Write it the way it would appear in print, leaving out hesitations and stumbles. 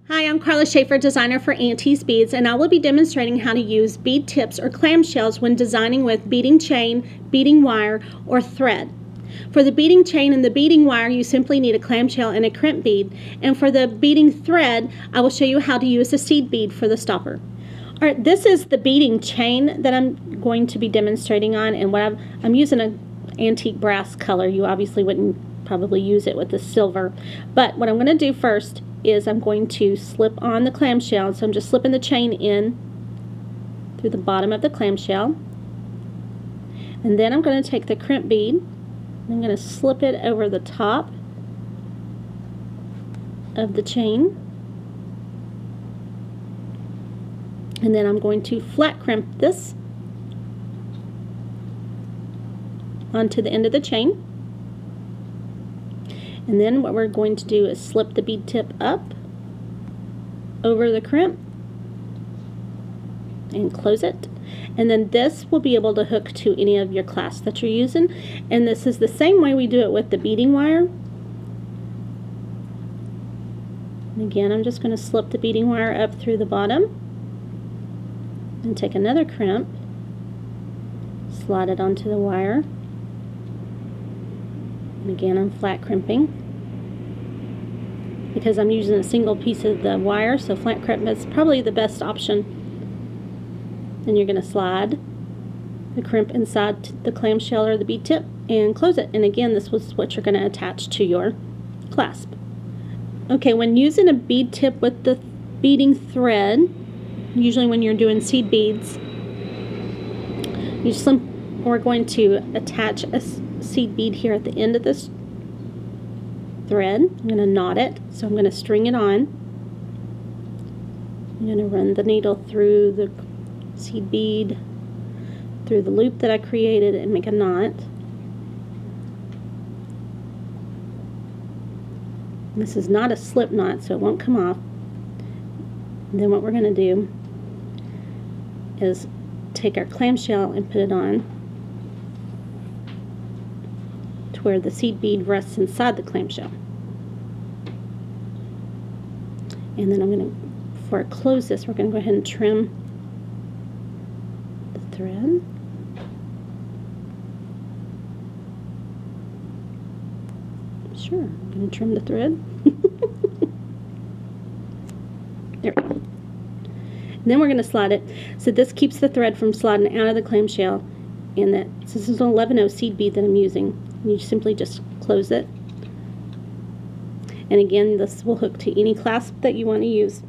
Hi, I'm Karla Schafer, designer for Auntie's Beads, and I will be demonstrating how to use bead tips or clamshells when designing with beading chain, beading wire, or thread. For the beading chain and the beading wire, you simply need a clamshell and a crimp bead, and for the beading thread, I will show you how to use a seed bead for the stopper. All right, this is the beading chain that I'm going to be demonstrating on, and I'm using an antique brass color. You obviously wouldn't probably use it with the silver, but what I'm going to do first is I'm going to slip on the clamshell. So I'm just slipping the chain in through the bottom of the clamshell, and then I'm going to take the crimp bead and I'm going to slip it over the top of the chain, and then I'm going to flat crimp this onto the end of the chain. And then what we're going to do is slip the bead tip up over the crimp and close it. And then this will be able to hook to any of your clasps that you're using. And this is the same way we do it with the beading wire. And again, I'm just going to slip the beading wire up through the bottom and take another crimp, slide it onto the wire. And again, I'm flat crimping because I'm using a single piece of the wire, so flat crimp is probably the best option. Then you're going to slide the crimp inside the clamshell or the bead tip and close it. And again, this was what you're going to attach to your clasp. Okay, when using a bead tip with the beading thread, usually when you're doing seed beads, we're going to attach a seed bead here at the end of this thread. I'm going to knot it, so I'm going to string it on. I'm going to run the needle through the seed bead, through the loop that I created, and make a knot. This is not a slip knot, so it won't come off. And then what we're going to do is take our clamshell and put it on where the seed bead rests inside the clamshell. And then before I close this, we're going to go ahead and trim the thread. Sure, I'm going to trim the thread. There we go. And then we're going to slide it. So this keeps the thread from sliding out of the clamshell. And this is an 11/0 seed bead that I'm using. You simply just close it. And again, this will hook to any clasp that you want to use.